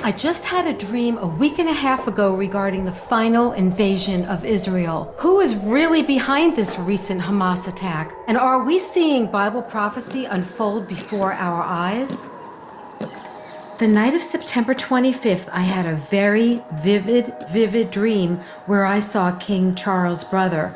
I just had a dream a week and a half ago regarding the final invasion of Israel. Who is really behind this recent Hamas attack? And are we seeing Bible prophecy unfold before our eyes? The night of September 25th, I had a very vivid dream where I saw King Charles' brother.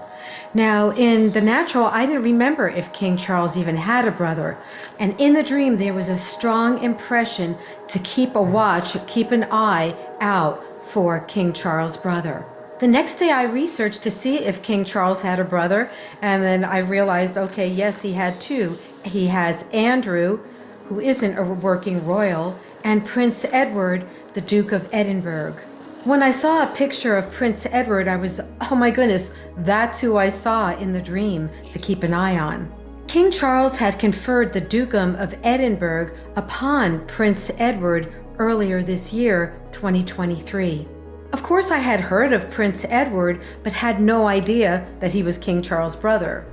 Now, in the natural, I didn't remember if King Charles even had a brother. And in the dream, there was a strong impression to keep a watch, keep an eye out for King Charles' brother. The next day, I researched to see if King Charles had a brother. And then I realized, okay, yes, he had two. He has Andrew, who isn't a working royal, and Prince Edward, the Duke of Edinburgh. When I saw a picture of Prince Edward, I was, oh my goodness, that's who I saw in the dream to keep an eye on. King Charles had conferred the Dukedom of Edinburgh upon Prince Edward earlier this year, 2023. Of course, I had heard of Prince Edward, but had no idea that he was King Charles' brother.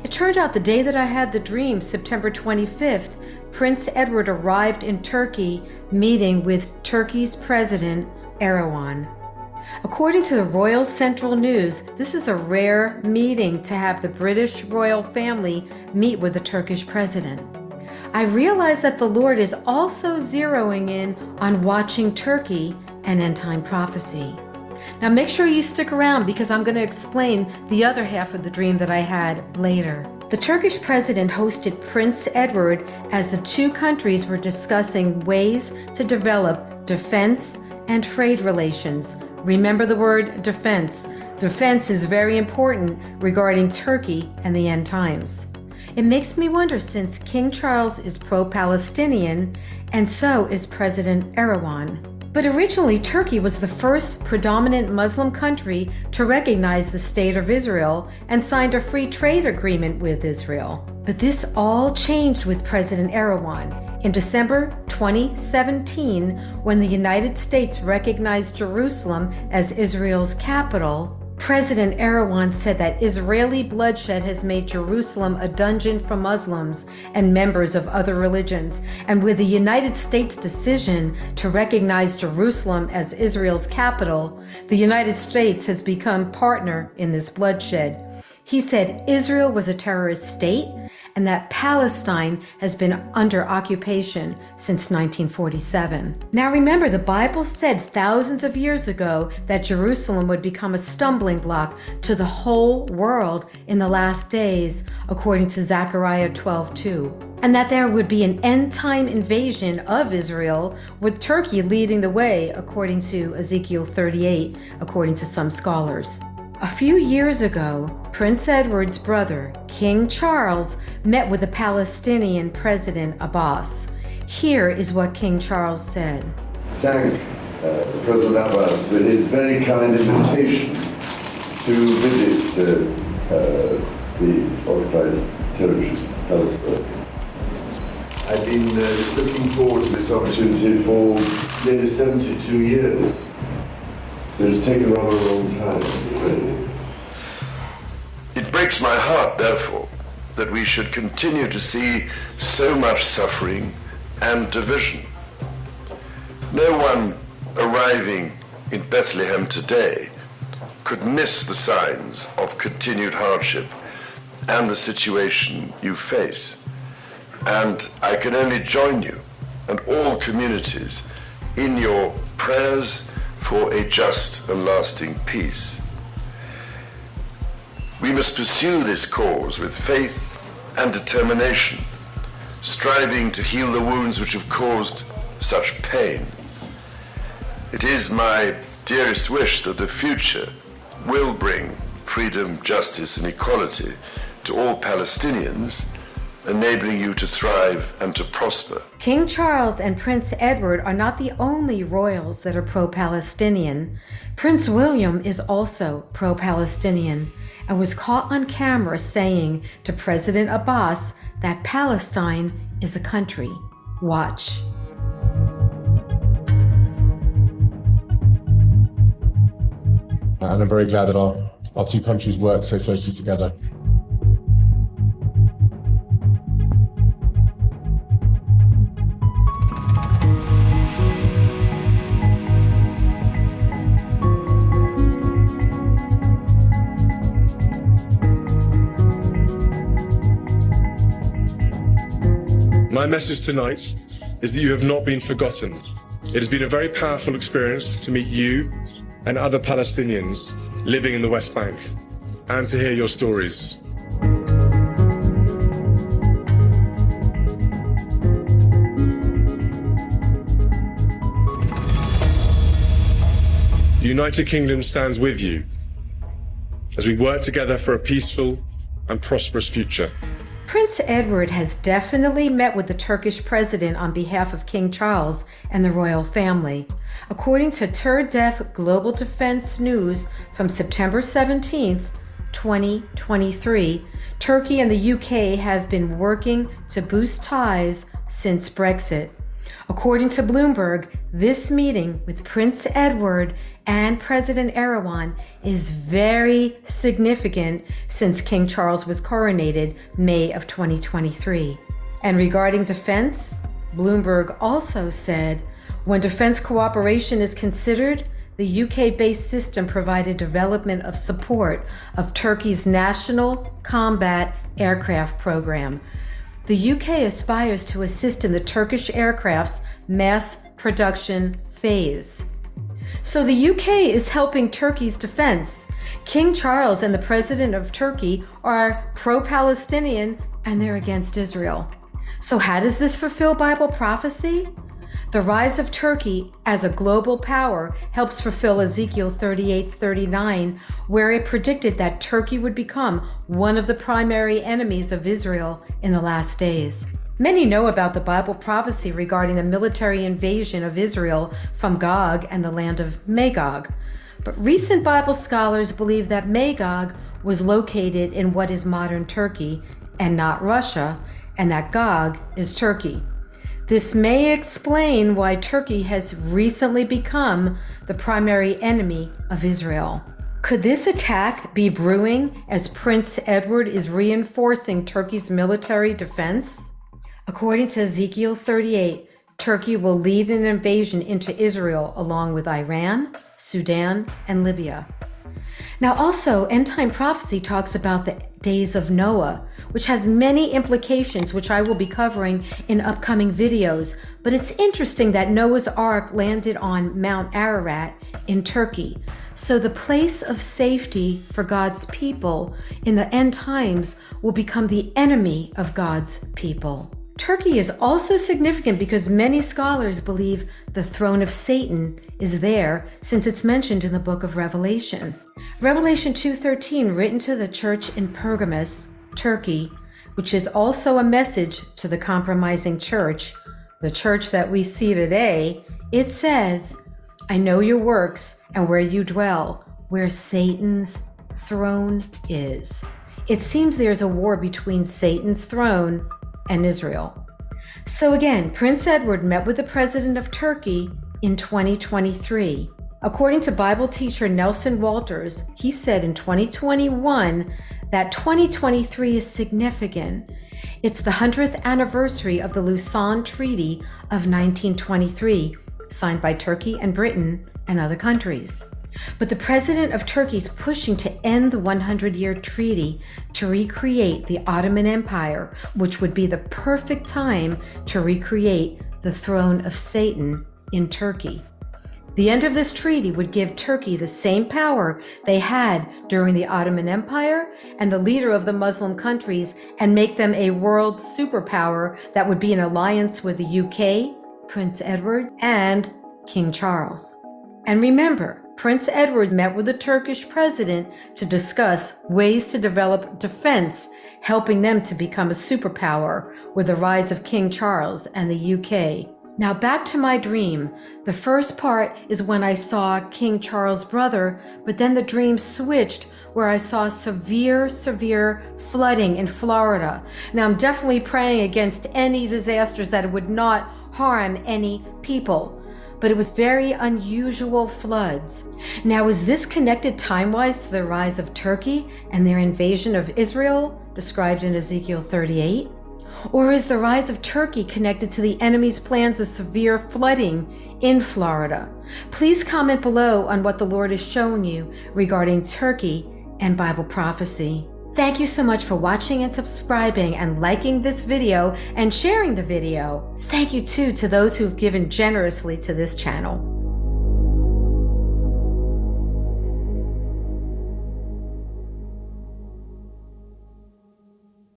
It turned out the day that I had the dream, September 25th, Prince Edward arrived in Turkey, meeting with Turkey's President Erdogan. According to the Royal Central News, this is a rare meeting to have the British royal family meet with the Turkish president. I realize that the Lord is also zeroing in on watching Turkey and end-time prophecy. Now make sure you stick around because I'm going to explain the other half of the dream that I had later. The Turkish president hosted Prince Edward as the two countries were discussing ways to develop defense and trade relations. Remember the word defense. Defense is very important regarding Turkey and the end times. It makes me wonder, since King Charles is pro-Palestinian and so is President Erdogan. But originally, Turkey was the first predominant Muslim country to recognize the State of Israel and signed a free trade agreement with Israel. But this all changed with President Erdogan. In December 2017, when the United States recognized Jerusalem as Israel's capital, President Erdogan said that Israeli bloodshed has made Jerusalem a dungeon for Muslims and members of other religions. And with the United States' decision to recognize Jerusalem as Israel's capital, the United States has become partner in this bloodshed. He said Israel was a terrorist state and that Palestine has been under occupation since 1947. Now remember, the Bible said thousands of years ago that Jerusalem would become a stumbling block to the whole world in the last days, according to Zechariah 12:2, and that there would be an end-time invasion of Israel, with Turkey leading the way, according to Ezekiel 38, according to some scholars. A few years ago, Prince Edward's brother, King Charles, met with the Palestinian President Abbas. Here is what King Charles said. Thank President Abbas for his very kind invitation to visit the occupied territories, Palestine. I've been looking forward to this opportunity for nearly 72 years. So it's taken rather a long time. It breaks my heart, therefore, that we should continue to see so much suffering and division. No one arriving in Bethlehem today could miss the signs of continued hardship and the situation you face. And I can only join you and all communities in your prayers for a just and lasting peace. We must pursue this cause with faith and determination, striving to heal the wounds which have caused such pain. It is my dearest wish that the future will bring freedom, justice, and equality to all Palestinians, enabling you to thrive and to prosper. King Charles and Prince Edward are not the only royals that are pro-Palestinian. Prince William is also pro-Palestinian and was caught on camera saying to President Abbas that Palestine is a country. Watch. And I'm very glad that our two countries work so closely together. message tonight is that you have not been forgotten. It has been a very powerful experience to meet you and other Palestinians living in the West Bank and to hear your stories. The United Kingdom stands with you as we work together for a peaceful and prosperous future. Prince Edward has definitely met with the Turkish president on behalf of King Charles and the royal family. According to TurDef Global Defense News from September 17th, 2023, Turkey and the UK have been working to boost ties since Brexit. According to Bloomberg, this meeting with Prince Edward and President Erdogan is very significant since King Charles was coronated May of 2023. And regarding defense, Bloomberg also said, when defense cooperation is considered, the UK-based system provided development of support of Turkey's National Combat Aircraft Program. The UK aspires to assist in the Turkish aircraft's mass production phase. So the UK is helping Turkey's defense. King Charles and the President of Turkey are pro-Palestinian and they're against Israel. So how does this fulfill Bible prophecy? The rise of Turkey as a global power helps fulfill Ezekiel 38:39, where it predicted that Turkey would become one of the primary enemies of Israel in the last days. Many know about the Bible prophecy regarding the military invasion of Israel from Gog and the land of Magog. But recent Bible scholars believe that Magog was located in what is modern Turkey and not Russia, and that Gog is Turkey. This may explain why Turkey has recently become the primary enemy of Israel. Could this attack be brewing as Prince Edward is reinforcing Turkey's military defense? According to Ezekiel 38, Turkey will lead an invasion into Israel along with Iran, Sudan, and Libya. Now also, end-time prophecy talks about the days of Noah, which has many implications, which I will be covering in upcoming videos. But it's interesting that Noah's Ark landed on Mount Ararat in Turkey. So the place of safety for God's people in the end times will become the enemy of God's people. Turkey is also significant because many scholars believe the throne of Satan is there since it's mentioned in the book of Revelation. Revelation 2:13, written to the church in Pergamos, Turkey, which is also a message to the compromising church, the church that we see today, it says, I know your works and where you dwell, where Satan's throne is. It seems there's a war between Satan's throne and Israel. So again, Prince Edward met with the president of Turkey in 2023. According to Bible teacher Nelson Walters, he said in 2021 that 2023 is significant. It's the 100th anniversary of the Lausanne Treaty of 1923, signed by Turkey and Britain and other countries. But the president of Turkey is pushing to end the 100-year treaty to recreate the Ottoman Empire, which would be the perfect time to recreate the throne of Satan in Turkey. The end of this treaty would give Turkey the same power they had during the Ottoman Empire and the leader of the Muslim countries and make them a world superpower that would be in alliance with the UK, Prince Edward, and King Charles. And remember, Prince Edward met with the Turkish president to discuss ways to develop defense, helping them to become a superpower with the rise of King Charles and the UK. Now back to my dream. The first part is when I saw King Charles' brother, but then the dream switched where I saw severe flooding in Florida. Now I'm definitely praying against any disasters that would not harm any people. But it was very unusual floods. Now, is this connected time-wise to the rise of Turkey and their invasion of Israel, described in Ezekiel 38? Or is the rise of Turkey connected to the enemy's plans of severe flooding in Florida? Please comment below on what the Lord is showing you regarding Turkey and Bible prophecy. Thank you so much for watching and subscribing and liking this video and sharing the video. Thank you too to those who've given generously to this channel.